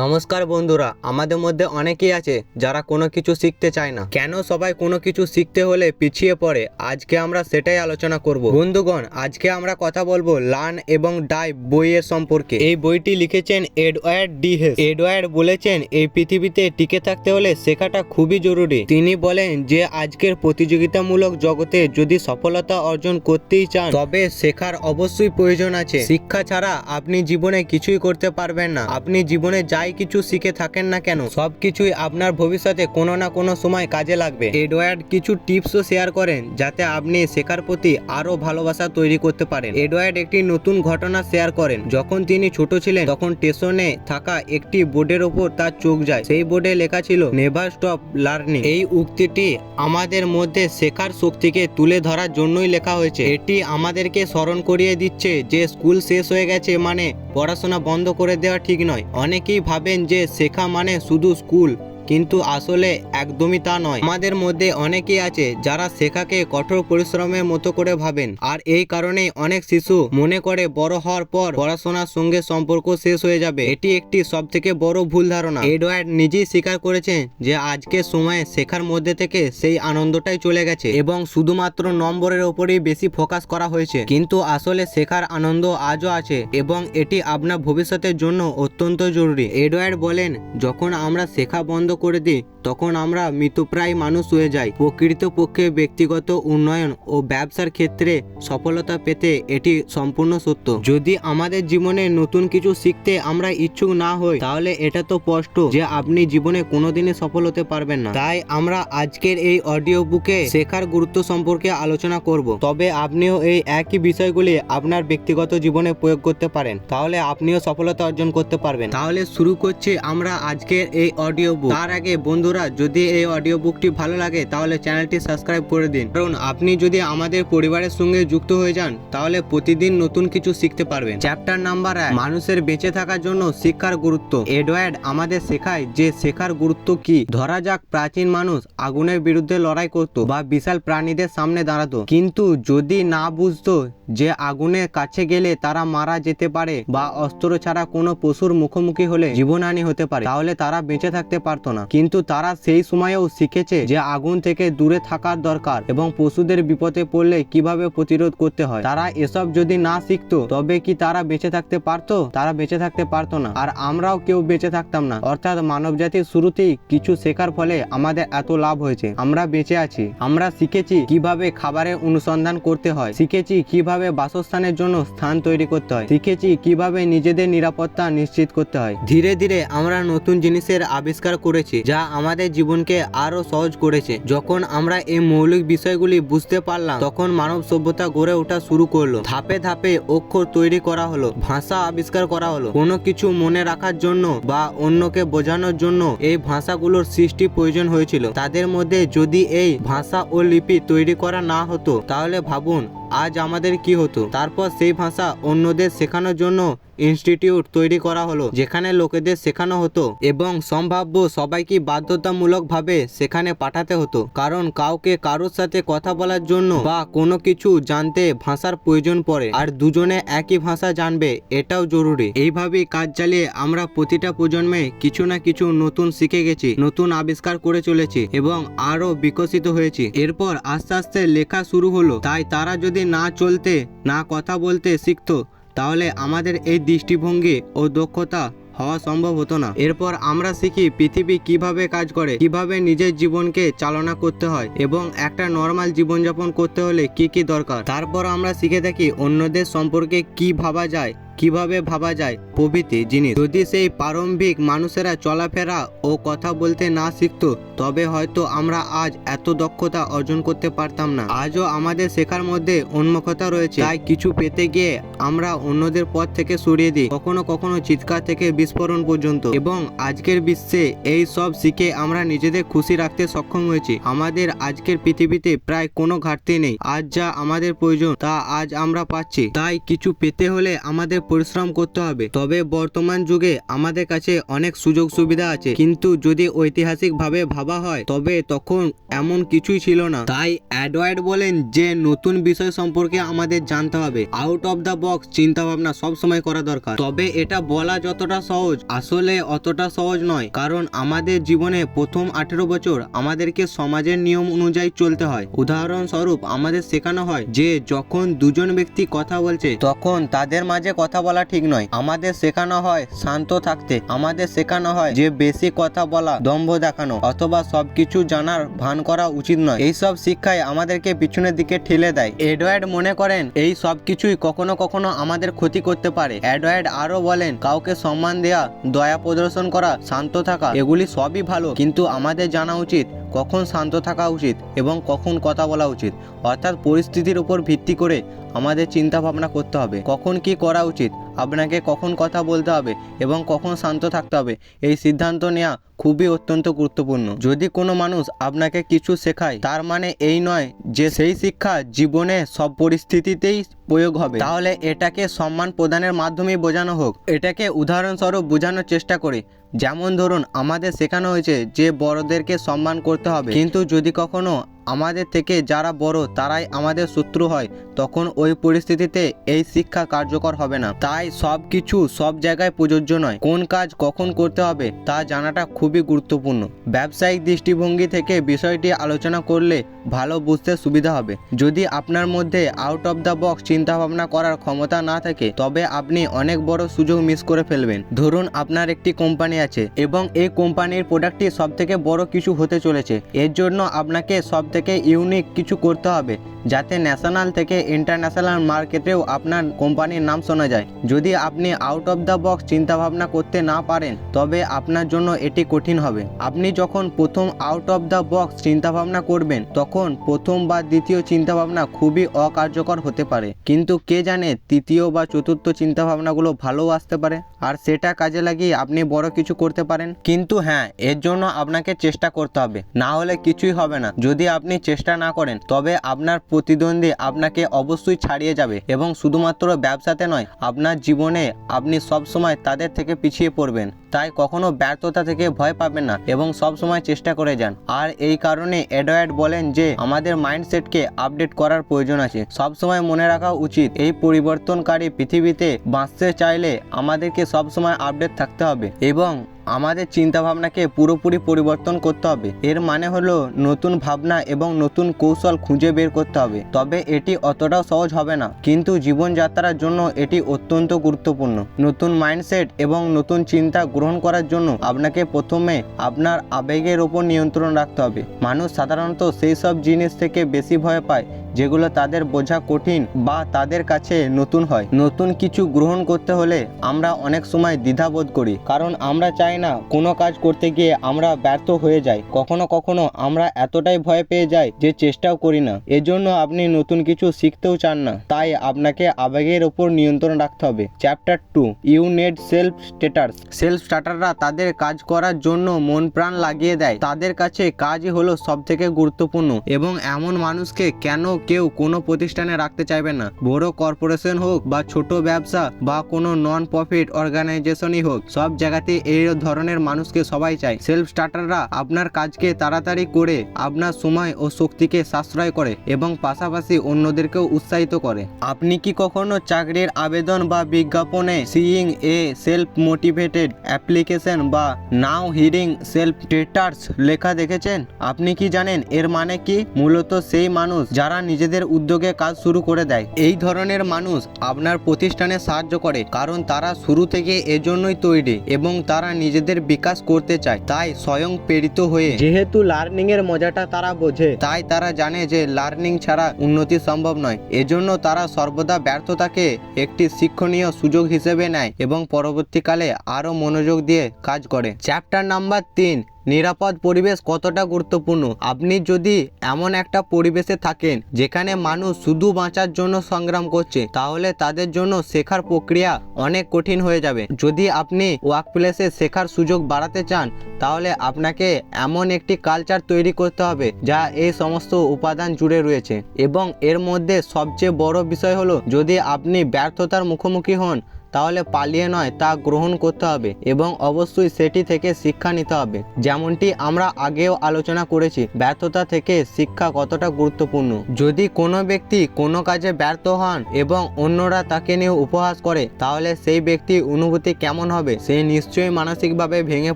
নমস্কার বন্ধুরা, আমাদের মধ্যে অনেকেই আছে যারা কোনো কিছু শিখতে চায় না। কেন সবাই কোনো কিছু শিখতে হলে পিছিয়ে পড়ে, আজকে আমরা সেটাই আলোচনা করব। বন্ধুগণ, আজকে আমরা কথা বলবো লার্ন এবং ডাই বইয়ের সম্পর্কে। এই বইটি লিখেছেন এডওয়ার্ড ডি হেস। এডওয়ার্ড বলেছেন এই পৃথিবীতে টিকে থাকতে হলে শেখাটা খুবই জরুরি। তিনি বলেন যে আজকের প্রতিযোগিতামূলক জগতে যদি সফলতা অর্জন করতেই চান তবে শেখার অবশ্যই প্রয়োজন আছে। শিক্ষা ছাড়া আপনি জীবনে কিছুই করতে পারবেন না। আপনি জীবনে যাই কিছু শিখে থাকেন না কেন, সবকিছুই আপনার ভবিষ্যতে কোনো না কোনো সময় কাজে লাগবে। এডওয়ার্ড কিছু টিপসও শেয়ার করেন যাতে আপনি শেখার প্রতি আরো ভালোবাসা তৈরি করতে পারেন। এডওয়ার্ড একটি নতুন ঘটনা শেয়ার করেন। যখন তিনি ছোট ছিলেন তখন স্টেশনে থাকা একটি বোর্ডের ওপর তার চোখ যায়। সেই বোর্ডে লেখা ছিল নেভার স্টপ লার্নিং। এই উক্তিটি আমাদের মধ্যে শেখার শক্তিকে তুলে ধরার জন্যই লেখা হয়েছে। এটি আমাদেরকে স্মরণ করিয়ে দিচ্ছে যে স্কুল শেষ হয়ে গেছে মানে পড়াশোনা বন্ধ করে দেওয়া ঠিক নয়। অনেকেই ভাবেন যে শেখা মানে শুধু স্কুল, কিন্তু আসলে একদমই তা নয়। আমাদের মধ্যে অনেকেই আছে যারা শেখাকে কঠোর পরিশ্রমের মতো করে ভাবেন, আর এই কারণেই অনেক শিশু মনে করে বড় হওয়ার পর পড়াশোনার সঙ্গে সম্পর্ক শেষ হয়ে যাবে। এটি একটি সবথেকে বড় ভুল ধারণা। এডওয়ার্ড নিজেই স্বীকার করেছেন যে আজকের সময়ে শেখার মধ্যে থেকে সেই আনন্দটাই চলে গেছে এবং শুধুমাত্র নম্বরের ওপরেই বেশি ফোকাস করা হয়েছে। কিন্তু আসলে শেখার আনন্দ আজও আছে এবং এটি আপনার ভবিষ্যতের জন্য অত্যন্ত জরুরি। এডওয়ার্ড বলেন, যখন আমরা শেখা বন্ধ করে দিই তখন আমরা মৃতপ্রায় মানুষ হয়ে যাই। প্রকৃতপক্ষে ব্যক্তিগত উন্নয়ন ও ব্যবসার ক্ষেত্রে সফলতা পেতে এটি সম্পূর্ণ সত্য। যদি আমাদের জীবনে নতুন কিছু শিখতে আমরা ইচ্ছুক না হই তাহলে এটা তো স্পষ্ট যে আপনি জীবনে কোনোদিনই সফল হতে পারবেন না। তাই আমরা আজকের এই অডিও বুকে শেখার গুরুত্ব সম্পর্কে আলোচনা করব। তবে আপনিও এই একই বিষয়গুলি আপনার ব্যক্তিগত জীবনে প্রয়োগ করতে পারেন, তাহলে আপনিও সফলতা অর্জন করতে পারবেন। তাহলে শুরু করছি আমরা আজকের এই অডিও বুক। তার আগে বন্ধুরা, যদি এই অডিও বুকটি ভালো লাগে তাহলে চ্যানেলটি সাবস্ক্রাইব করে দিন, কারণ আপনি যদি আমাদের পরিবারের সঙ্গে যুক্ত হয়ে যান তাহলে প্রতিদিন নতুন কিছু শিখতে পারবেন। চ্যাপ্টার নাম্বার 1, মানুষের বেঁচে থাকার জন্য শিক্ষার গুরুত্ব। এডওয়ার্ড আমাদের শেখায় যে শেখার গুরুত্ব কি। ধরা যাক প্রাচীন মানুষ আগুনের বিরুদ্ধে লড়াই করত বা বিশাল প্রাণীদের সামনে দাঁড়াতো, কিন্তু যদি না বুঝতো যে আগুনের কাছে গেলে তারা মারা যেতে পারে বা অস্ত্র ছাড়া কোনো পশুর মুখোমুখি হলে জীবনহানি হতে পারে, তাহলে তারা বেঁচে থাকতে পারতো না। কিন্তু তারা সেই সময়েও শিখেছে যে আগুন থেকে দূরে থাকার দরকার এবং পশুদের বিপদে পড়লে কিভাবে প্রতিরোধ করতে হয়। তারা এসব যদি না শিখতো তবে কি তারা বেঁচে থাকতে পারতো? তারা বেঁচে থাকতে পারতো না, আর আমরাও কেউ বেঁচে থাকতাম না। অর্থাৎ মানব জাতির শুরুতেই কিছু শেখার ফলে আমাদের এত লাভ হয়েছে। আমরা বেঁচে আছি। আমরা শিখেছি কিভাবে খাবারের অনুসন্ধান করতে হয়, শিখেছি কিভাবে বাসস্থানের জন্য স্থান তৈরি করতে হয়, শিখেছি কিভাবে নিজেদের নিরাপত্তা নিশ্চিত করতে হয়। ধীরে ধীরে আমরা নতুন জিনিসের আবিষ্কার করেছি যা আমাদের জীবনকে আরো সহজ করেছে। যখন আমরা এই মৌলিক বিষয়গুলি বুঝতে পারলাম তখন মানব সভ্যতা গড়ে ওঠা শুরু করলো। ধাপে ধাপে অক্ষর তৈরি করা হলো, ভাষা আবিষ্কার করা হলো। কোনো কিছু মনে রাখার জন্য বা অন্যকে বোঝানোর জন্য এই ভাষাগুলোর সৃষ্টি প্রয়োজন হয়েছিল। তাদের মধ্যে যদি এই ভাষা ও লিপি তৈরি করা না হতো তাহলে ভাবুন আজ আমাদের কি হতো। তারপর সেই ভাষা অন্যদের শেখানোর জন্য ইনস্টিটিউট তৈরি করা হলো, যেখানে লোকেদের শেখানো হতো এবং সম্ভাব্য সবাইকে বাধ্যতামূলকভাবে সেখানে পাঠাতে হতো, কারণ কাউকে কারোর সাথে কথা বলার জন্য বা কোনো কিছু জানতে ভাষার প্রয়োজন পড়ে, আর দুজনে একই ভাষা জানবে এটাও জরুরি। এইভাবেই কাজ চালিয়ে আমরা প্রতিটা প্রজন্মে কিছু না কিছু নতুন শিখে গেছি, নতুন আবিষ্কার করে চলেছি এবং আরো বিকশিত হয়েছি। এরপর আস্তে আস্তে লেখা শুরু হলো। তাই তারা যদি না চলতে না কথা বলতে শিখতো তাহলে আমাদের এই দৃষ্টিভঙ্গি ও দক্ষতা হওয়া সম্ভব হতো না। এরপর আমরা শিখি পৃথিবী কিভাবে কাজ করে, কিভাবে নিজের জীবনকে চালনা করতে হয় এবং একটা নর্মাল জীবনযাপন করতে হলে কি কি দরকার। তারপর আমরা শিখে থাকি অন্যদের সম্পর্কে কি ভাবা যায়, কিভাবে ভাবা যায় প্রভৃতি জিনিস। যদি সেই প্রারম্ভিক মানুষেরা চলাফেরা ও কথা বলতে না শিখতো তবে হয়তো আমরা আজ এত দক্ষতা অর্জন করতে পারতাম না। আজও আমাদের শেখার মধ্যে উন্মুখতা রয়েছে, তাই কিছু পেতে গিয়ে আমরা অন্যদের পথ থেকে সরিয়ে দিই, কখনো কখনো চিৎকার থেকে বিস্ফোরণ পর্যন্ত। এবং আজকের বিশ্বে এই সব শিখে আমরা নিজেদের খুশি রাখতে সক্ষম হয়েছি। আমাদের আজকের পৃথিবীতে প্রায় কোনো ঘাটতি নেই। আজ যা আমাদের প্রয়োজন তা আজ আমরা পাচ্ছি। তাই কিছু পেতে হলে আমাদের পরিশ্রম করতে হবে। তবে বর্তমান যুগে আমাদের কাছে অনেক সুযোগ সুবিধা আছে, কিন্তু যদি ঐতিহাসিকভাবে ভাবা হয় তবে তখন এমন কিছুই ছিল না। তাই এডওয়ার্ড বলেন যে নতুন বিষয় সম্পর্কে আমাদের জানতে হবে, আউট অফ দ্য বক্স চিন্তা ভাবনা সবসময় করা দরকার। তবে এটা বলা যতটা সহজ আসলে অতটা সহজ নয়, কারণ আমাদের জীবনে প্রথম 18 বছর আমাদেরকে সমাজের নিয়ম অনুযায়ী চলতে হয়। উদাহরণস্বরূপ আমাদের শেখানো হয় যে যখন দুজন ব্যক্তি কথা বলছে তখন তাদের মাঝে কথা বলা ঠিক নয়। আমাদের শেখানো হয় শান্ত থাকতে, আমাদের শেখানো হয় যে বেশি কথা বলা দম্ভ দেখানো অথবা সবকিছু জানার ভান করা উচিত নয়। এইসব শিক্ষায় আমাদেরকে পিছনের দিকে ঠেলে দেয়। এডওয়ার্ড মনে করেন এই সব কিছুই কখনো কখনো আমাদের ক্ষতি করতে পারে। এডওয়ার্ড আরো বলেন কাউকে সম্মান দেয়া, দয়া প্রদর্শন করা, শান্ত থাকা এগুলি সবই ভালো, কিন্তু আমাদের জানা উচিত কখন শান্ত থাকা উচিত এবং কখন কথা বলা উচিত। অর্থাৎ পরিস্থিতির উপর ভিত্তি করে আমাদের চিন্তা ভাবনা করতে হবে কখন কি করা উচিত, আপনাকে কখন কথা বলতে হবে এবং কখন শান্ত থাকতে হবে। এই সিদ্ধান্ত নেওয়া খুবই অত্যন্ত গুরুত্বপূর্ণ। যদি কোনো মানুষ আপনাকে কিছু শেখায় তার মানে এই নয় যে সেই শিক্ষা জীবনে সব পরিস্থিতিতেই প্রয়োগ হবে। তাহলে এটাকে সম্মান প্রদানের মাধ্যমেই বোঝানো হোক। এটাকে উদাহরণস্বরূপ বোঝানোর চেষ্টা করি। যেমন ধরুন আমাদের শেখানো হয়েছে যে বড়দেরকে সম্মান করতে হবে, কিন্তু যদি কখনো আমাদের থেকে যারা বড় তারাই আমাদের শত্রু হয় তখন ওই পরিস্থিতিতে এই শিক্ষা কার্যকর হবে না। তাই সব কিছু সব জায়গায় প্রযোজ্য নয়। কোন কাজ কখন করতে হবে তা জানাটা খুবই গুরুত্বপূর্ণ। ব্যবসায়িক দৃষ্টিভঙ্গি থেকে বিষয়টি আলোচনা করলে ভালো বুঝতে সুবিধা হবে। যদি আপনার মধ্যে আউট অফ দ্য বক্স চিন্তা ভাবনা করার ক্ষমতা না থাকে তবে আপনি অনেক বড় সুযোগ মিস করে ফেলবেন। ধরুন আপনার একটি কোম্পানি আছে এবং এই কোম্পানির প্রোডাক্টটি সব থেকে বড় কিছু হতে চলেছে। এর জন্য আপনাকে সব থেকে ইউনিক কিছু করতে হবে যাতে ন্যাশনাল থেকে ইন্টারন্যাশনাল মার্কেটেও আপনার কোম্পানির নাম শোনা যায়। যদি আপনি আউট অফ দ্য বক্স চিন্তা ভাবনা করতে না পারেন তবে আপনার জন্য এটি কঠিন হবে। আপনি যখন প্রথম আউট অফ দ্য বক্স চিন্তা ভাবনা করবেন তখন প্রথম বা দ্বিতীয় চিন্তা ভাবনা খুবই অকার্যকর হতে পারে, কিন্তু কে জানে তৃতীয় বা চতুর্থ চিন্তা ভাবনাগুলো ভালো আসতে পারে আর সেটা কাজে লাগিয়ে আপনি বড় কিছু করতে পারেন। কিন্তু হ্যাঁ, এর জন্য আপনাকে চেষ্টা করতে হবে, না হলে কিছুই হবে না। যদি আপনি চেষ্টা না করেন তবে আপনার প্রতিদ্বন্দ্বী আপনাকে অবশ্যই ছাড়িয়ে যাবে এবং শুধুমাত্র ব্যবসাতে নয় আপনার জীবনে আপনি সব সময় তাদের থেকে পিছিয়ে পড়বেন। তাই কখনো ব্যর্থতা থেকে ভয় পাবেন না এবং সব সময় চেষ্টা করে যান। আর এই কারণে এডওয়ার্ড বলেন যে আমাদের মাইন্ডসেটকে আপডেট করার প্রয়োজন আছে। সব সময় মনে রাখা উচিত এই পরিবর্তনকারী পৃথিবীতে বাঁচতে চাইলে আমাদেরকে সব সময় আপডেট থাকতে হবে এবং আমাদের চিন্তা ভাবনাকে পুরোপুরি পরিবর্তন করতে হবে। এর মানে হলো নতুন ভাবনা এবং নতুন কৌশল খুঁজে বের করতে হবে। তবে এটি অতটাও সহজ হবে না, কিন্তু জীবনযাত্রার জন্য এটি অত্যন্ত গুরুত্বপূর্ণ। নতুন মাইন্ডসেট এবং নতুন চিন্তা গ্রহণ করার জন্য আপনাকে প্রথমে আপনার আবেগের ওপর নিয়ন্ত্রণ রাখতে হবে। মানুষ সাধারণত সেই সব জিনিস থেকে বেশি ভয় পায় যেগুলো তাদের বোঝা কঠিন বা তাদের কাছে নতুন হয়। নতুন কিছু গ্রহণ করতে হলে আমরা অনেক সময় দ্বিধাবোধ করি, কারণ আমরা চাই না কোনো কাজ করতে গিয়ে আমরা ব্যর্থ হয়ে যাই। কখনো কখনো আমরা এতটাই ভয় পেয়ে যাই যে চেষ্টাও করি না। এজন্য আপনি নতুন কিছু শিখতেও চান না, তাই আপনাকে আবেগের ওপর নিয়ন্ত্রণ রাখতে হবে। Chapter 2, you need self starters. Self স্টার্টাররা তাদের কাজ করার জন্য মন প্রাণ লাগিয়ে দেয়। তাদের কাছে কাজই হলো সব থেকে গুরুত্বপূর্ণ এবং এমন মানুষকে কেন কেউ কোনো প্রতিষ্ঠানে রাখতে চাইবে না। বড় কর্পোরেশন হোক বা ছোট ব্যবসা বা কোনো নন প্রফিট অর্গানাইজেশনই হোক, সব জায়গাতে এই ধরনের মানুষকে সবাই চায়। সেলফ স্টার্টাররা আপনার কাজকে তাড়াতাড়ি করে আপনার সময় ও শক্তিকে সাশ্রয় করে এবং পাশাপাশি অন্যদেরকেও উৎসাহিত করে। আপনি কি কখনো চাকরির আবেদন বা বিজ্ঞাপনে seeing a self motivated application বা নাও হিয়ারিং সেলফ স্টার্টার্স লেখা দেখেছেন? আপনি কি জানেন এর মানে কি? মূলত সেই মানুষ যারা নিজেদের উদ্যোগে কাজ শুরু করে দেয়। এই ধরনের মানুষ আপনার প্রতিষ্ঠানে সাহায্য করে কারণ তারা শুরু থেকে এজন্যই তৈরি এবং তারা নিজেদের বিকাশ করতে চায়। তাই স্বয়ং প্রেরিত হয়ে, যেহেতু লার্নিং এর মজাটা তারা বোঝে, তাই তারা জানে যে লার্নিং ছাড়া উন্নতি সম্ভব নয়। এজন্য তারা সর্বদা ব্যর্থতাকে একটি শিক্ষণীয় সুযোগ হিসেবে নেয় এবং পরবর্তীকালে আরো মনোযোগ দিয়ে কাজ করে। চ্যাপ্টার নাম্বার 3, নিরাপদ পরিবেশ কতটা গুরুত্বপূর্ণ। আপনি যদি এমন একটা পরিবেশে থাকেন যেখানে মানুষ শুধু বাঁচার জন্য সংগ্রাম করছে, তাহলে তাদের জন্য শেখার প্রক্রিয়া অনেক কঠিন হয়ে যাবে। যদি আপনি ওয়ার্কপ্লেসে শেখার সুযোগ বাড়াতে চান তাহলে আপনাকে এমন একটি কালচার তৈরি করতে হবে যা এই সমস্ত উপাদান জুড়ে রয়েছে। এবং এর মধ্যে সবচেয়ে বড় বিষয় হলো, যদি আপনি ব্যর্থতার মুখোমুখি হন তাহলে পালিয়ে নয় তা গ্রহণ করতে হবে এবং অবশ্যই সেটি থেকে শিক্ষা নিতে হবে। যেমনটি আমরা আগেও আলোচনা করেছি, ব্যর্থতা থেকে শিক্ষা কতটা গুরুত্বপূর্ণ। যদি কোনো ব্যক্তি কোনো কাজে ব্যর্থ হন এবং অন্যরা তাকে নিয়ে উপহাস করে, তাহলে সেই ব্যক্তির অনুভূতি কেমন হবে? সে নিশ্চয়ই মানসিকভাবে ভেঙে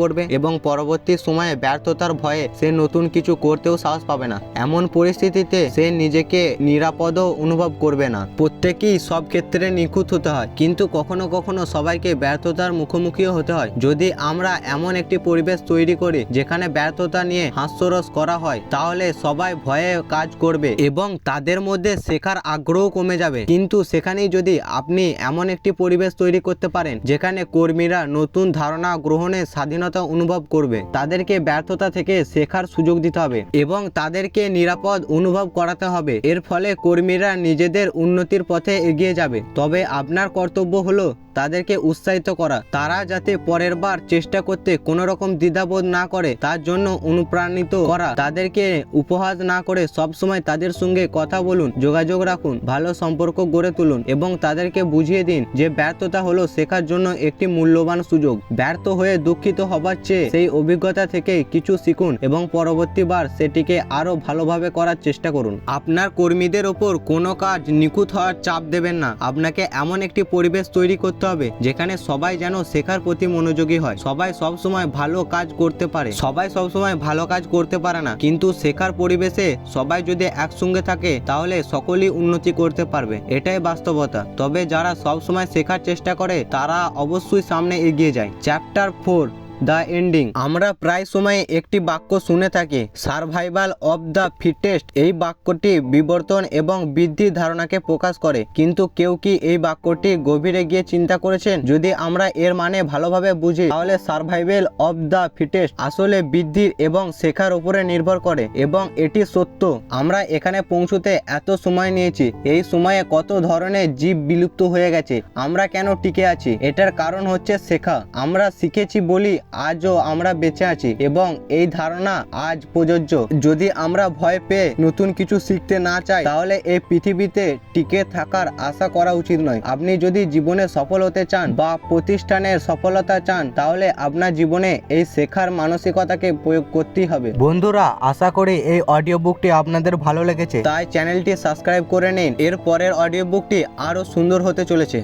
পড়বে এবং পরবর্তী সময়ে ব্যর্থতার ভয়ে সে নতুন কিছু করতেও সাহস পাবে না। এমন পরিস্থিতিতে সে নিজেকে নিরাপদও অনুভব করবে না। প্রত্যেকেই সব ক্ষেত্রে নিখুঁত হতে হয়, কিন্তু কখনো কখনো সবাইকে ব্যর্থতার মুখোমুখিও হতে হয়। যদি আমরা এমন একটি পরিবেশ তৈরি করি যেখানে ব্যর্থতা নিয়ে হাস্যরস করা হয়, তাহলে সবাই ভয়ে কাজ করবে এবং তাদের মধ্যে শেখার আগ্রহ কমে যাবে। কিন্তু সেখানেই যদি আপনি এমন একটি পরিবেশ তৈরি করতে পারেন যেখানে কর্মীরা নতুন ধারণা গ্রহণের স্বাধীনতা অনুভব করবে, তাদেরকে ব্যর্থতা থেকে শেখার সুযোগ দিতে হবে এবং তাদেরকে নিরাপদ অনুভব করাতে হবে। এর ফলে কর্মীরা নিজেদের উন্নতির পথে এগিয়ে যাবে। তবে আপনার কর্তব্য হলো তাদেরকে উৎসাহিত করা, তারা যাতে পরের বার চেষ্টা করতে কোনো রকম দ্বিধাবোধ না করে তার জন্য অনুপ্রাণিত করা। তাদেরকে উপহাস না করে সবসময় তাদের সঙ্গে কথা বলুন, যোগাযোগ রাখুন, ভালো সম্পর্ক গড়ে তুলুন এবং তাদেরকে বুঝিয়ে দিন যে ব্যর্থতা হলো শেখার জন্য একটি মূল্যবান সুযোগ। ব্যর্থ হয়ে দুঃখিত হবার চেয়ে সেই অভিজ্ঞতা থেকে কিছু শিখুন এবং পরবর্তীবার সেটিকে আরো ভালোভাবে করার চেষ্টা করুন। আপনার কর্মীদের ওপর কোনো কাজ নিখুঁত হওয়ার চাপ দেবেন না। আপনাকে এমন একটি পরিবেশ তৈরি করতে হবে যেখানে সবাই যেন শেখার প্রতি মনোযোগী হয়। সবাই সবসময় ভালো কাজ করতে পারে, সবাই সবসময় ভালো কাজ করতে পারে না, কিন্তু শেখার পরিবেশে সবাই যদি একসঙ্গে থাকে তাহলে সকলেই উন্নতি করতে পারবে। এটাই বাস্তবতা। তবে যারা সবসময় শেখার চেষ্টা করে তারা অবশ্যই সামনে এগিয়ে যায়। Chapter 4, the ending. আমরা প্রায় সময় একটি বাক্য শুনে থাকি, সার্ভাইভাল অফ দ্য ফিটেস্ট। এই বাক্যটি বিবর্তন এবং বৃদ্ধির ধারণাকে প্রকাশ করে, কিন্তু কেউ কি এই বাক্যটি গভীরে গিয়ে চিন্তা করেছেন? যদি আমরা এর মানে ভালোভাবে বুঝি তাহলে সার্ভাইভাল অফ দ্য ফিটেস্ট আসলে বৃদ্ধির এবং শেখার উপরে নির্ভর করে এবং এটি সত্য। আমরা এখানে পৌঁছতে এত সময় নিয়েছি, এই সময়ে কত ধরনের জীব বিলুপ্ত হয়ে গেছে, আমরা কেন টিকে আছি? এটার কারণ হচ্ছে শেখা। আমরা শিখেছি বলি আজও আমরা বেঁচে আছি এবং এই ধারণা আজ প্রযোজ্য। যদি আমরা ভয় পেয়ে নতুন কিছু শিখতে না চাই তাহলে এই পৃথিবীতে টিকে থাকার আশা করা উচিত নয়। আপনি যদি জীবনে সফল হতে চান বা প্রতিষ্ঠানের সফলতা চান তাহলে আপনার জীবনে এই শেখার মানসিকতাকে প্রয়োগ করতেই হবে। বন্ধুরা, আশা করি এই অডিও বুকটি আপনাদের ভালো লেগেছে, তাই চ্যানেলটি সাবস্ক্রাইব করে নিন। এর পরের অডিও বুকটি আরো সুন্দর হতে চলেছে।